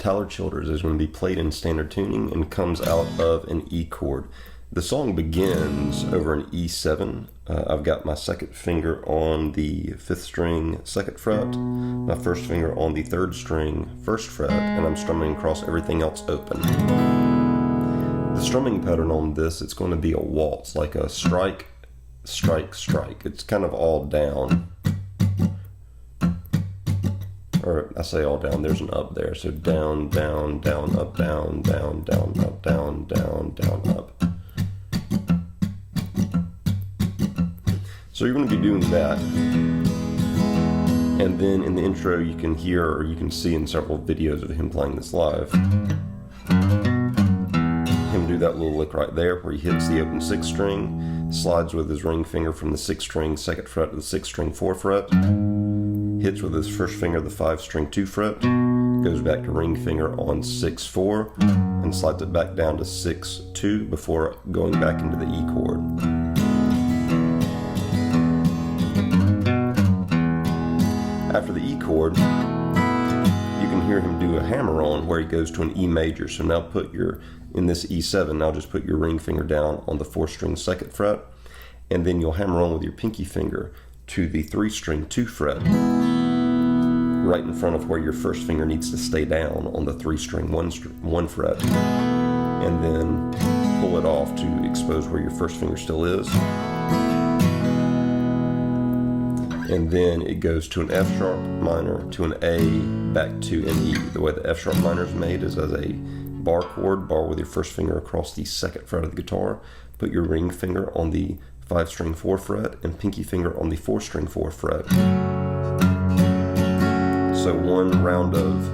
Untitled Chapter is going to be played in standard tuning and comes out of an E chord. The song begins over an E7. I've got my second finger on the 5th string 2nd fret, my first finger on the 3rd string 1st fret, and I'm strumming across everything else open. The strumming pattern on this, it's going to be a waltz, like a strike, strike, strike. It's kind of all down. Or I say all down, there's an up there. So down, down, down, up, down, down, down, up, down, down, down, up. So you're going to be doing that. And then in the intro you can hear, or you can see in several videos of him playing this live, him do that little lick right there where he hits the open 6th string, slides with his ring finger from the 6th string 2nd fret to the 6th string 4th fret, hits with his first finger the 5th string 2 fret, goes back to ring finger on 6-4, and slides it back down to 6-2 before going back into the E chord. After the E chord, you can hear him do a hammer-on where he goes to an E major. So now in this E7, now just put your ring finger down on the 4th string 2nd fret, and then you'll hammer on with your pinky finger to the 3 string 2 fret, right in front of where your first finger needs to stay down on the 3 string 1 fret, and then pull it off to expose where your first finger still is. And then it goes to an F sharp minor, to an A, back to an E. The way the F sharp minor is made is as a bar chord, bar with your first finger across the 2nd fret of the guitar, put your ring finger on the 5 string 4 fret, and pinky finger on the 4 string 4 fret. So one round of,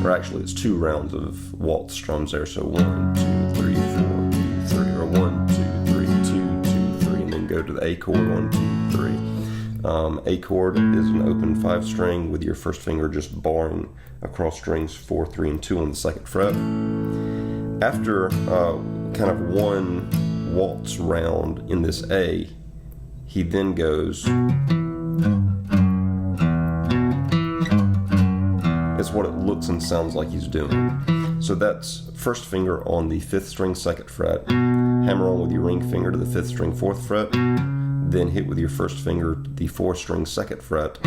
or actually it's 2 rounds of waltz strums there. So 1, 2, 3, 4, 2, 3, or 1, 2, 3, 2, 2, 3, and then go to the A chord, 1, 2, 3. A chord is an open 5 string with your first finger just barring across strings 4, 3, and 2 on the 2nd fret. After kind of one waltz round in this A, he then goes, it's what it looks and sounds like he's doing. So that's first finger on the 5th string 2nd fret, hammer on with your ring finger to the 5th string 4th fret, then hit with your first finger the 4th string 2nd fret.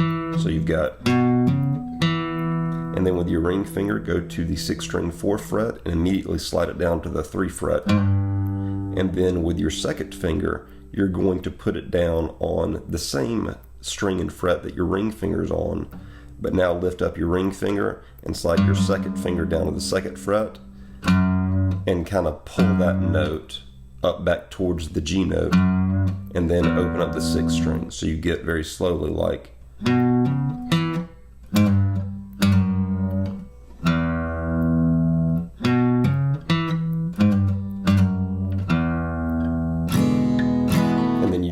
So you've got, and then with your ring finger go to the 6th string 4th fret and immediately slide it down to the 3 fret. And then with your 2nd finger, you're going to put it down on the same string and fret that your ring finger's on, but now lift up your ring finger and slide your 2nd finger down to the 2nd fret and kind of pull that note up back towards the G note, and then open up the 6th string. So you get very slowly like,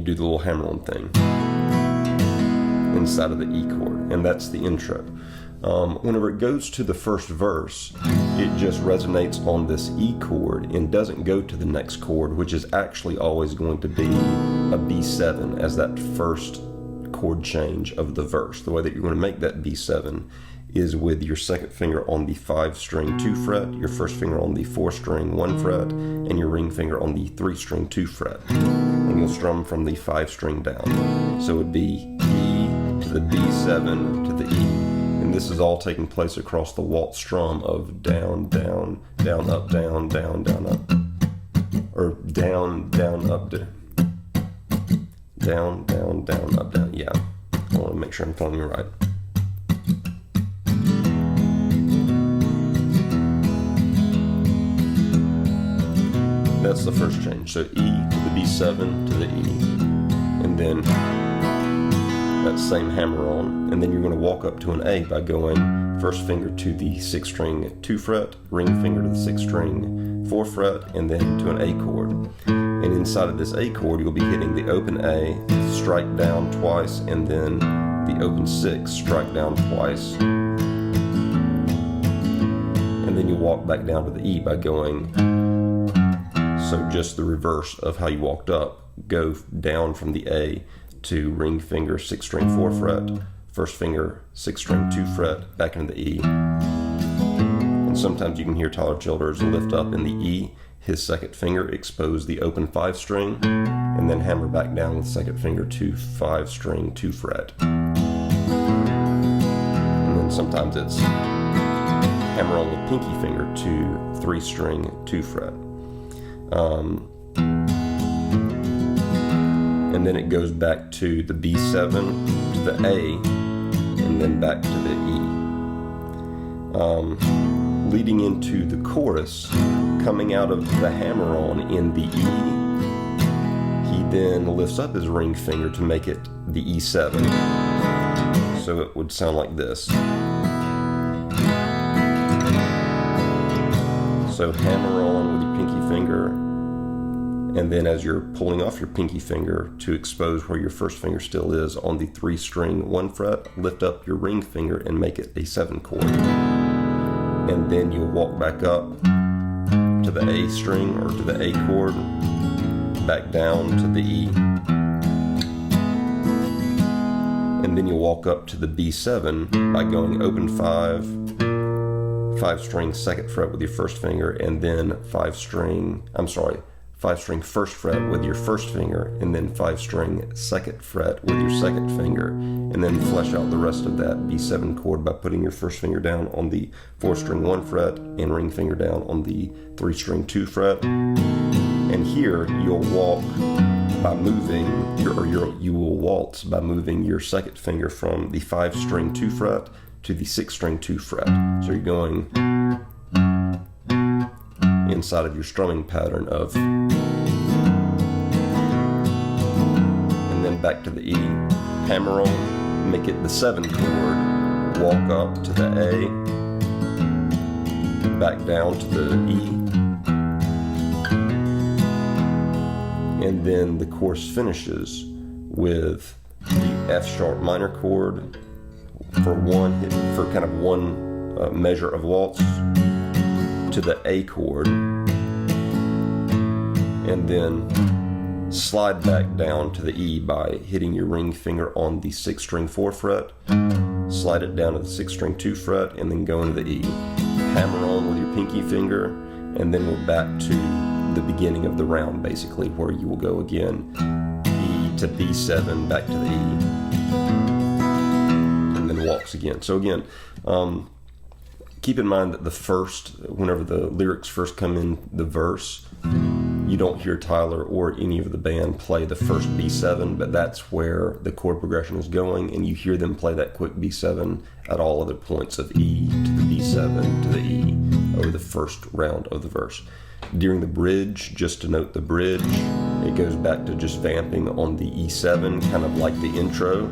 do the little hammer-on thing inside of the E chord, and that's the intro. Whenever it goes to the first verse, it just resonates on this E chord and doesn't go to the next chord, which is actually always going to be a B7 as that first chord change of the verse. The way that you're going to make that B7 is with your 2nd finger on the 5 string 2 fret, your first finger on the 4 string 1 fret, and your ring finger on the 3 string 2 fret. And you'll strum from the 5 string down. So it would be E to the B7 to the E. And this is all taking place across the waltz strum of down, down, down, up, down, down, down, up. Or down, down, up, down, down, down, up, down. Yeah, I want to make sure I'm telling you right. That's the first change. So E to the B7 to the E, and then that same hammer on, and then you're going to walk up to an A by going first finger to the 6th string 2 fret, ring finger to the 6th string 4 fret, and then to an A chord. And inside of this A chord, you'll be hitting the open A, strike down twice, and then the open 6, strike down twice. And then you walk back down to the E by going, so just the reverse of how you walked up. Go down from the A to ring finger 6th string 4 fret, first finger 6th string 2 fret, back into the E, sometimes you can hear Tyler Childers lift up in the E, his second finger, expose the open 5 string, and then hammer back down with second finger to 5 string 2 fret. And then sometimes it's hammer on with pinky finger to 3 string 2 fret. And then it goes back to the B7, to the A, and then back to the E. Leading into the chorus, coming out of the hammer-on in the E, he then lifts up his ring finger to make it the E7. So it would sound like this. So hammer on with your pinky finger, and then as you're pulling off your pinky finger to expose where your first finger still is on the 3 string 1 fret, lift up your ring finger and make it a 7 chord. And then you'll walk back up to the A string or to the A chord, back down to the E, and then you'll walk up to the B7 by going open 5 string 2nd fret with your first finger, and then 5 string first fret with your first finger, and then 5 string 2nd fret with your second finger, and then flesh out the rest of that B7 chord by putting your first finger down on the 4 string 1 fret and ring finger down on the 3 string 2 fret. And here you'll walk by moving you will waltz by moving your second finger from the 5 string 2 fret to the 6 string 2 fret. So you're going inside of your strumming pattern of, and then back to the E, hammer on, make it the 7 chord, walk up to the A, back down to the E, and then the chorus finishes with the F sharp minor chord for kind of one measure of waltz, to the A chord, and then slide back down to the E by hitting your ring finger on the 6 string 4 fret, slide it down to the 6 string 2 fret, and then go into the E. Hammer on with your pinky finger, and then we're back to the beginning of the round, basically, where you will go again, E to B7, back to the E, and then waltz again. So again, keep in mind that whenever the lyrics first come in the verse, you don't hear Tyler or any of the band play the first B7, but that's where the chord progression is going, and you hear them play that quick B7 at all other points of E to the B7 to the E over the first round of the verse. During the bridge, just to note the bridge, it goes back to just vamping on the E7, kind of like the intro.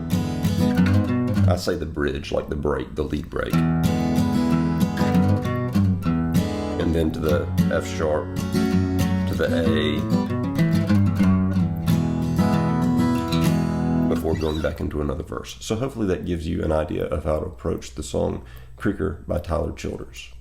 I say the bridge, like the break, the lead break. And then to the F sharp, to the A, before going back into another verse. So hopefully that gives you an idea of how to approach the song Creaker by Tyler Childers.